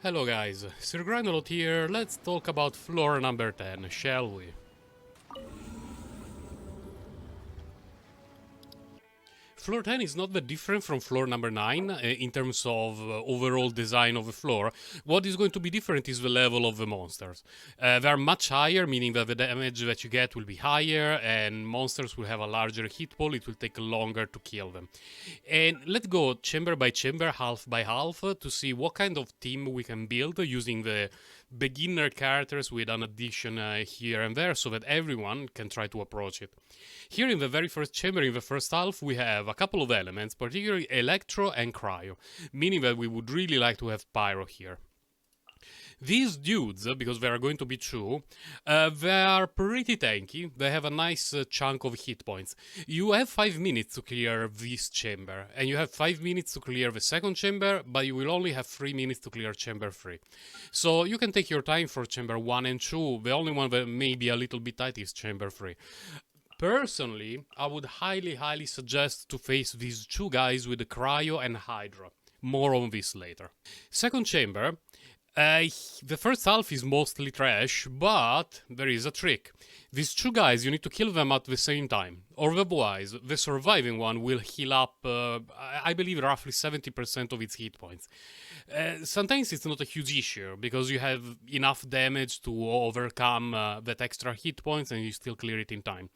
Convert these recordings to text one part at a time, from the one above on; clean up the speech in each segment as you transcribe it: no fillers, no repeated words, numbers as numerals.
Hello guys, Sir Grindalot here, let's talk about floor number 10, shall we? Floor 10 is not that different from floor number 9 in terms of overall design of the floor. What is going to be different is the level of the monsters. They are much higher, meaning that the damage that you get will be higher and monsters will have a larger hit pool, it will take longer to kill them. And let's go chamber by chamber, half by half, to see what kind of team we can build using the beginner characters with an addition here and there so that everyone can try to approach it. Here in the very first chamber, in the first half, we have a couple of elements, particularly Electro and Cryo, meaning that we would really like to have Pyro here. These dudes, because there are going to be two, they are pretty tanky. They have a nice chunk of hit points. You have 5 minutes to clear this chamber, and you have 5 minutes to clear the second chamber, but you will only have 3 minutes to clear chamber 3. So you can take your time for chamber 1 and 2. The only one that may be a little bit tight is chamber 3. Personally, I would highly suggest to face these two guys with the Cryo and Hydra. More on this later. Second chamber. The first half is mostly trash, but there is a trick. These two guys, you need to kill them at the same time. Otherwise, the surviving one will heal up, I believe, roughly 70% of its hit points. Sometimes it's not a huge issue, because you have enough damage to overcome that extra hit points and you still clear it in time.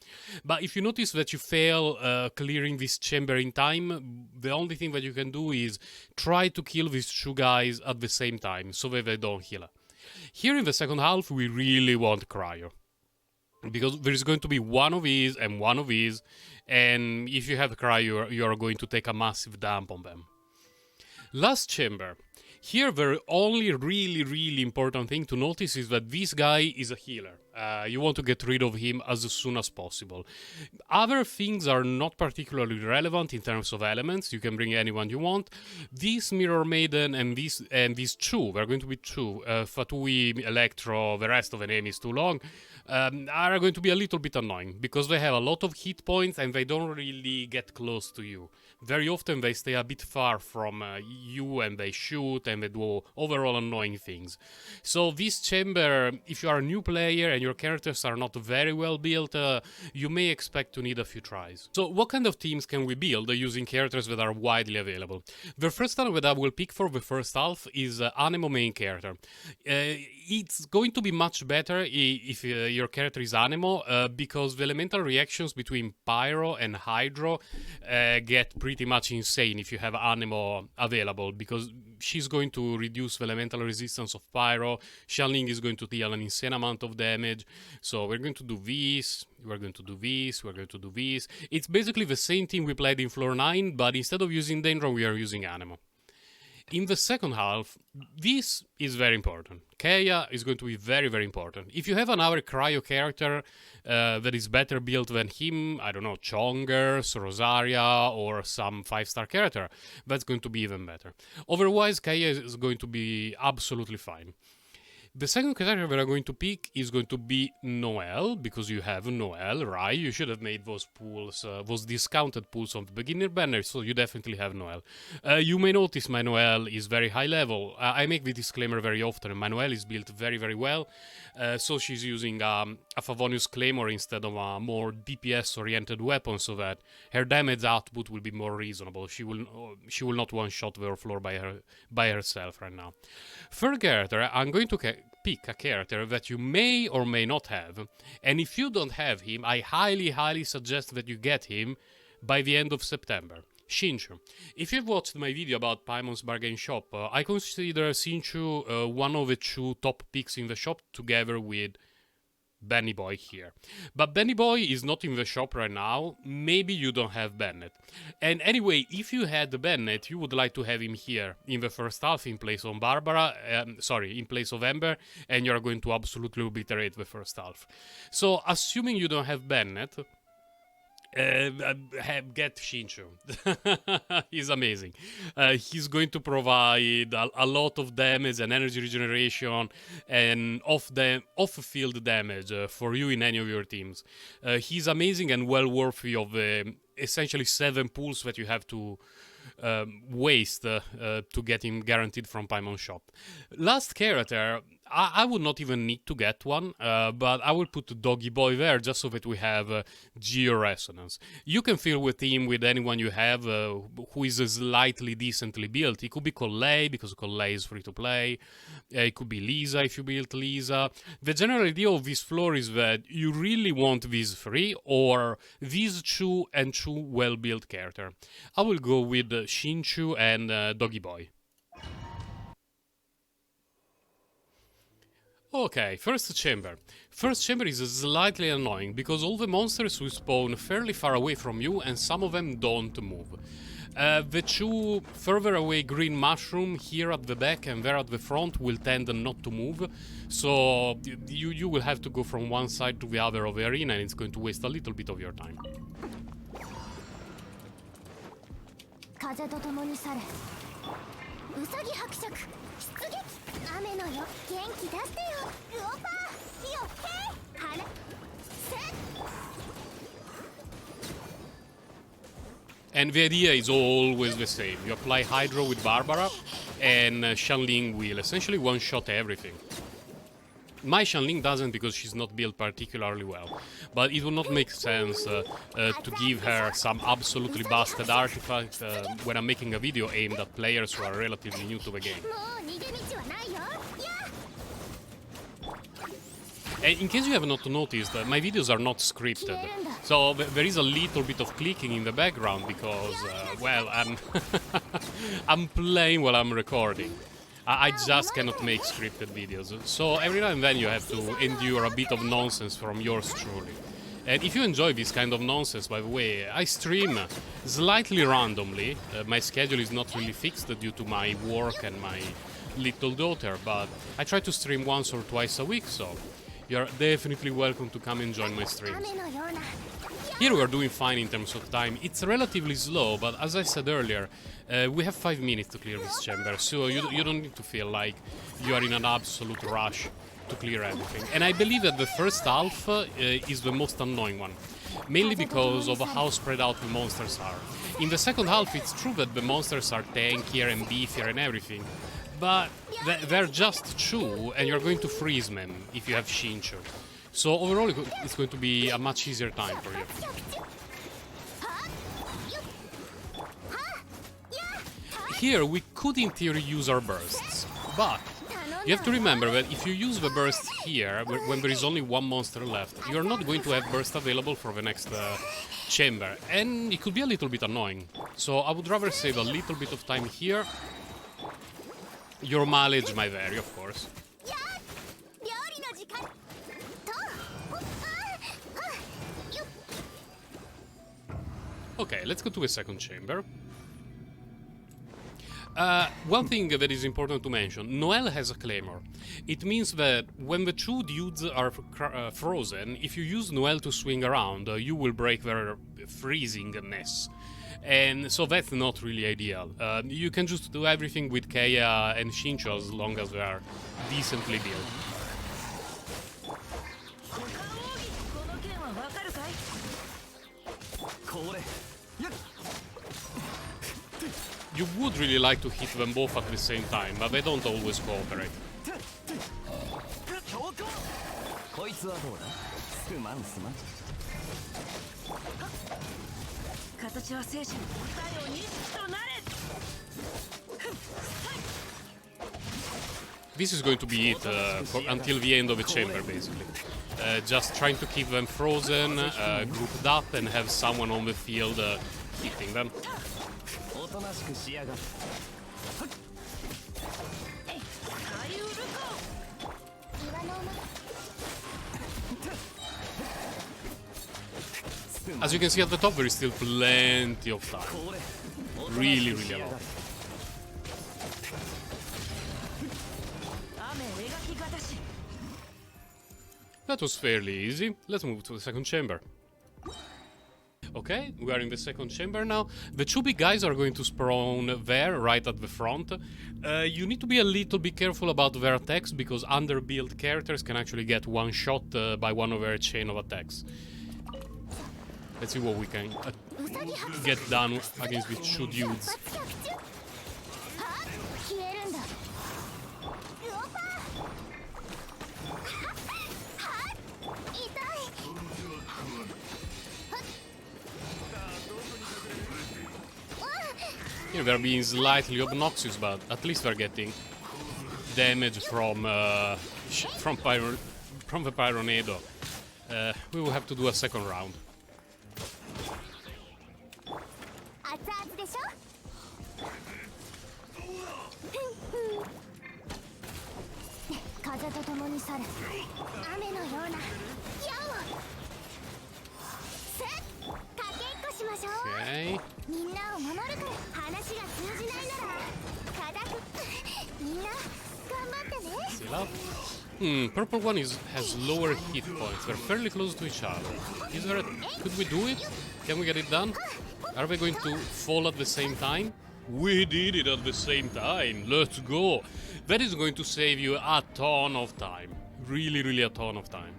But if you notice that you fail clearing this chamber in time, the only thing that you can do is try to kill these two guys at the same time, so that they don't heal up. Here in the second half, we really want Cryo, because there is going to be one of these and one of these, and if you have Cryo, you are going to take a massive dump on them. Last chamber. Here, the only really important thing to notice is that this guy is a healer. You want to get rid of him as soon as possible. Other things are not particularly relevant in terms of elements. You can bring anyone you want. This Mirror Maiden and these two, there are going to be two, Fatui, Electro, the rest of the name is too long, are going to be a little bit annoying because they have a lot of hit points and they don't really get close to you. Very often they stay a bit far from you and they shoot and they do overall annoying things. So this chamber, if you are a new player and your characters are not very well built, you may expect to need a few tries. So what kind of teams can we build using characters that are widely available? The first one that I will pick for the first half is Anemo main character. It's going to be much better if your character is Anemo, because the elemental reactions between Pyro and Hydro get pretty much insane if you have Anemo available, because she's going to reduce the elemental resistance of Pyro, Xiangling is going to deal an insane amount of damage, so we're going to do this, we're going to do this, we're going to do this. It's basically the same team we played in floor 9, but instead of using Dendron, we are using Anemo. In the second half, this is very important. Keia is going to be very important. If you have another Cryo character that is better built than him, I don't know, Chongers, Rosaria, or some 5-star character, that's going to be even better. Otherwise, Keia is going to be absolutely fine. The second character that I'm going to pick is going to be Noelle, because you have Noelle, right? You should have made those pools, those discounted pools on the beginner banner, so you definitely have Noelle. You may notice my Noelle is very high level. I make the disclaimer very often. My Noelle is built very well, so she's using a Favonius Claymore instead of a more DPS-oriented weapon, so that her damage output will be more reasonable. She will not one-shot the floor by herself right now. Third character, I'm going to pick a character that you may or may not have, and if you don't have him, I highly suggest that you get him by the end of September. Xingqiu. If you've watched my video about Paimon's Bargain Shop, I consider Xingqiu one of the two top picks in the shop, together with Benny Boy here. But Benny Boy is not in the shop right now. Maybe you don't have Bennett. And anyway, if you had Bennett, you would like to have him here in the first half in place of in place of Ember, and you're going to absolutely obliterate the first half. So, assuming you don't have Bennett, get Xingqiu. He's amazing. He's going to provide a lot of damage and energy regeneration and off-field damage for you in any of your teams. He's amazing and well worthy of the essentially 7 pools that you have to waste to get him guaranteed from Paimon Shop. Last character, I would not even need to get one, but I will put Doggy Boy there just so that we have Geo Resonance. You can fill with him with anyone you have who is slightly decently built. It could be Collei, because Collei is free to play. It could be Lisa if you build Lisa. The general idea of this floor is that you really want these three or these two and two well-built characters. I will go with Shinchu and Doggy Boy. Okay, first chamber. First chamber is slightly annoying because all the monsters will spawn fairly far away from you and some of them don't move. The two further away green mushroom here at the back and there at the front will tend not to move, so you will have to go from one side to the other of the arena and it's going to waste a little bit of your time. 風と共に去れウサギ伯爵出撃雨のよ元気出してよルオパーよって晴れせ And the idea is always the same. You apply Hydro with Barbara and Xianling will essentially one-shot everything. My Xianling doesn't because she's not built particularly well, but it would not make sense to give her some absolutely busted artifact when I'm making a video aimed at players who are relatively new to the game. And in case you have not noticed, my videos are not scripted, so there is a little bit of clicking in the background because, well, I'm playing while I'm recording. I just cannot make scripted videos, so every now and then you have to endure a bit of nonsense from yours truly. And if you enjoy this kind of nonsense, by the way, I stream slightly randomly. My schedule is not really fixed due to my work and my little daughter, but I try to stream once or twice a week, so you're definitely welcome to come and join my streams. Here we are doing fine in terms of time. It's relatively slow, but as I said earlier, we have 5 minutes to clear this chamber, so you don't need to feel like you are in an absolute rush to clear everything. And I believe that the first half is the most annoying one, mainly because of how spread out the monsters are. In the second half, it's true that the monsters are tankier and beefier and everything, but they're just two, and you're going to freeze them if you have Shinchu. So overall, it's going to be a much easier time for you. Here, we could in theory use our bursts, but you have to remember that if you use the burst here, when there is only one monster left, you're not going to have burst available for the next chamber, and it could be a little bit annoying. So I would rather save a little bit of time here. Your mileage may vary, of course. Okay, let's go to the second chamber. One thing that is important to mention, Noelle has a claymore. It means that when the two dudes are frozen, if you use Noelle to swing around, you will break their freezingness. And so that's not really ideal. You can just do everything with Kea and Shinchu as long as they are decently built. You would really like to hit them both at the same time, but they don't always cooperate. This is going to be it until the end of the chamber, basically. Just trying to keep them frozen, grouped up, and have someone on the field hitting them. As you can see at the top, there is still plenty of time. Really, really a lot. That was fairly easy. Let's move to the second chamber. Okay, we are in the second chamber now. The two big guys are going to spawn there, right at the front. You need to be a little bit careful about their attacks, because underbuilt characters can actually get one shot by one of their chain of attacks. Let's see what we can get done against these two dudes. 消えるんだ。ウオパー。痛い。 You know, they're being slightly obnoxious, but at least they're getting damage from the Pyronado. We will have to do a second round. 熱々でしょ。風と共に去る。雨のような矢を。せっ、駆けっこしましょう。 Okay. みんなを守るから話が通じないなら固くみんな頑張ってね。 Still up. Purple one has lower hit points. They're fairly close to each other. Could we do it? Can we get it done? Are we going to fall at the same time? We did it at the same time. Let's go. That is going to save you a ton of time. Really, really a ton of time.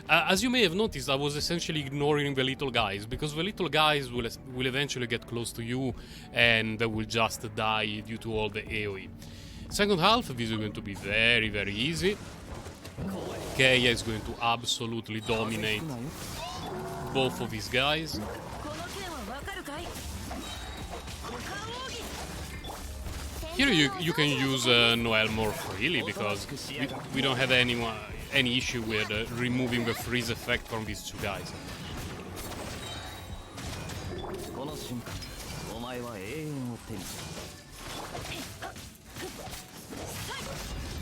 As you may have noticed, I was essentially ignoring the little guys, because the little guys will eventually get close to you and they will just die due to all the AoE. Second half, this is going to be very, very easy. Keia is going to absolutely dominate both of these guys. Here you can use Noel more freely, because we don't have any issue with removing the freeze effect from these two guys.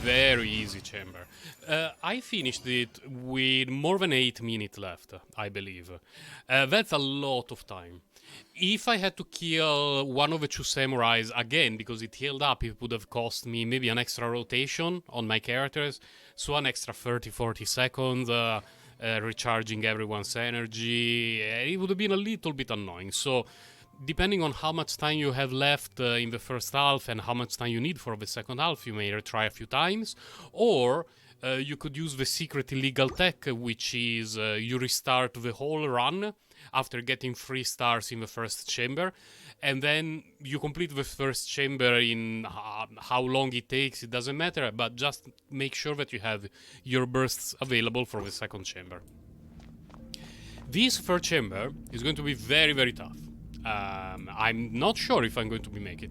Very easy chamber. I finished it with more than 8 minutes left, I believe. That's a lot of time. If I had to kill one of the two samurais again, because it healed up, it would have cost me maybe an extra rotation on my characters. So an extra 30-40 seconds, recharging everyone's energy. It would have been a little bit annoying. So depending on how much time you have left in the first half and how much time you need for the second half, you may retry a few times. Or you could use the secret illegal tech, which is you restart the whole run after getting 3 stars in the first chamber, and then you complete the first chamber in how long it takes, it doesn't matter, but just make sure that you have your bursts available for the second chamber. This third chamber is going to be very, very tough. I'm not sure if I'm going to make it.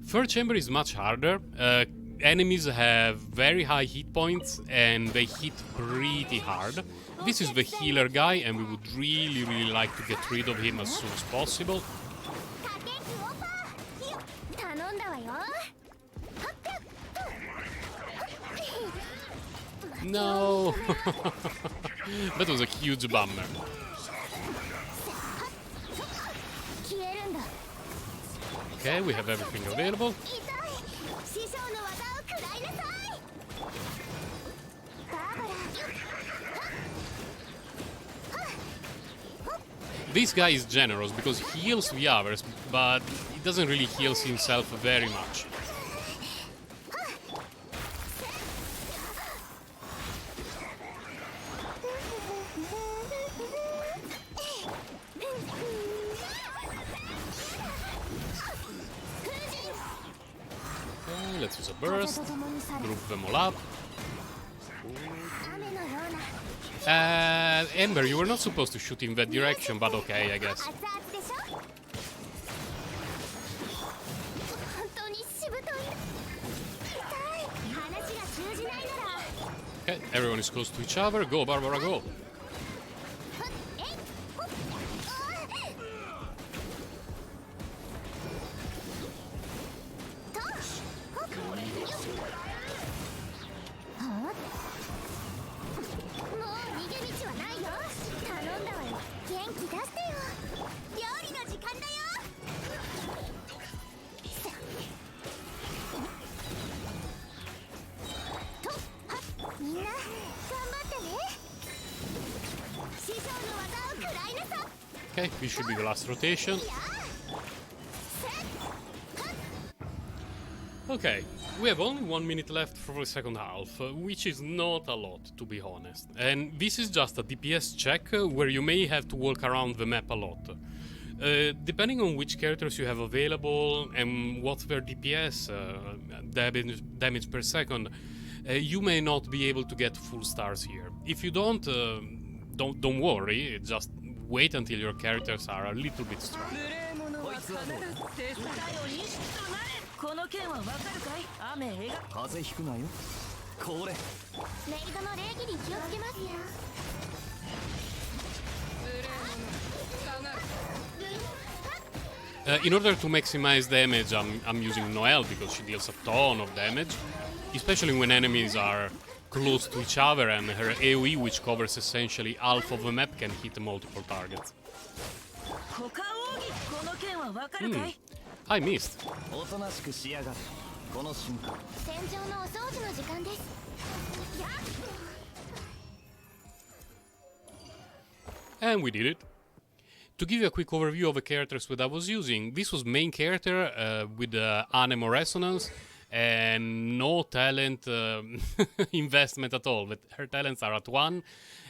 Third chamber is much harder. Enemies have very high hit points and they hit pretty hard. This is the healer guy and we would really, really like to get rid of him as soon as possible. No! That was a huge bummer. Okay, we have everything available. This guy is generous because he heals the others, but he doesn't really heal himself very much. Okay, let's use a burst, group them all up. Ember, you were not supposed to shoot in that direction, but okay, I guess. Okay, everyone is close to each other. Go, Barbara, go! Okay, this should be the last rotation. Okay, we have only 1 minute left for the second half, which is not a lot, to be honest. And this is just a DPS check where you may have to walk around the map a lot. Depending on which characters you have available and what's their DPS, damage per second, you may not be able to get full stars here. If you don't worry, just wait until your characters are a little bit strong. この件はわかるかい雨映画風邪ひくなよこれレイドの礼儀に気をつけますよ In order to maximize damage, I'm using Noelle because she deals a ton of damage, especially when enemies are close to each other, and her AoE, which covers essentially half of the map, can hit multiple targets. 他奥義この件はわかるかい I missed. おとなしくしやがるこの瞬間戦場のお掃除の時間ですやっ And we did it. To give you a quick overview of the characters that I was using, this was main character with Anemo Resonance and no talent investment at all. But her talents are at 1,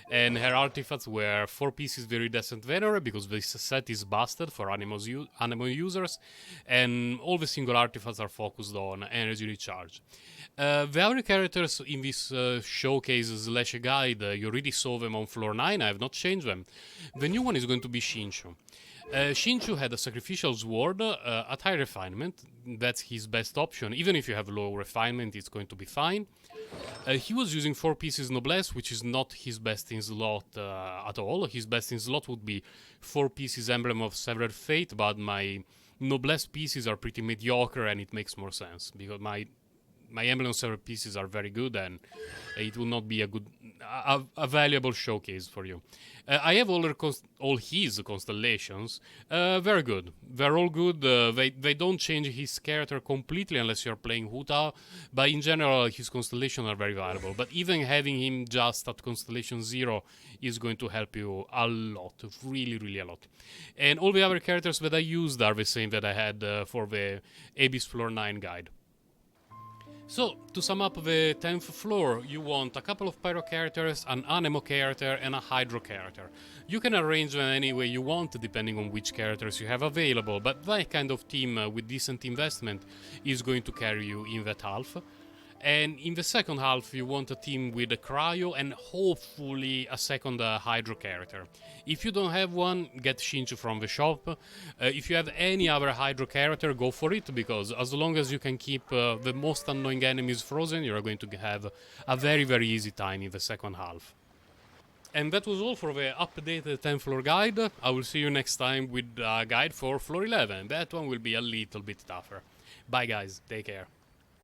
and her artifacts were 4 pieces Very Decent Venerer, because this set is busted for Anemo users, and all the single artifacts are focused on energy recharge. The other characters in this showcase slash guide, you already saw them on floor 9, I have not changed them. The new one is going to be Shinshu. Shinshu had a sacrificial sword at high refinement. That's his best option. Even if you have low refinement, it's going to be fine. He was using 4 pieces Noblesse, which is not his best in slot at all. His best in slot would be 4 pieces Emblem of Severed Fate, but my Noblesse pieces are pretty mediocre, and it makes more sense because my Emblem of Severed pieces are very good, and it will not be a valuable showcase for you. I have all his constellations. Very good. They're all good. They don't change his character completely unless you're playing Huta, but in general his constellations are very valuable. But even having him just at constellation 0 is going to help you a lot, really, really a lot. And all the other characters that I used are the same that I had for the Abyss Floor 9 guide. So, to sum up the 10th floor, you want a couple of Pyro characters, an Anemo character, and a Hydro character. You can arrange them any way you want, depending on which characters you have available, but that kind of team with decent investment is going to carry you in that half. And in the second half, you want a team with a Cryo and hopefully a second Hydro character. If you don't have one, get Shinshu from the shop. If you have any other Hydro character, go for it, because as long as you can keep the most annoying enemies frozen, you're going to have a very, very easy time in the second half. And that was all for the updated 10th floor guide. I will see you next time with a guide for floor 11. That one will be a little bit tougher. Bye guys, take care.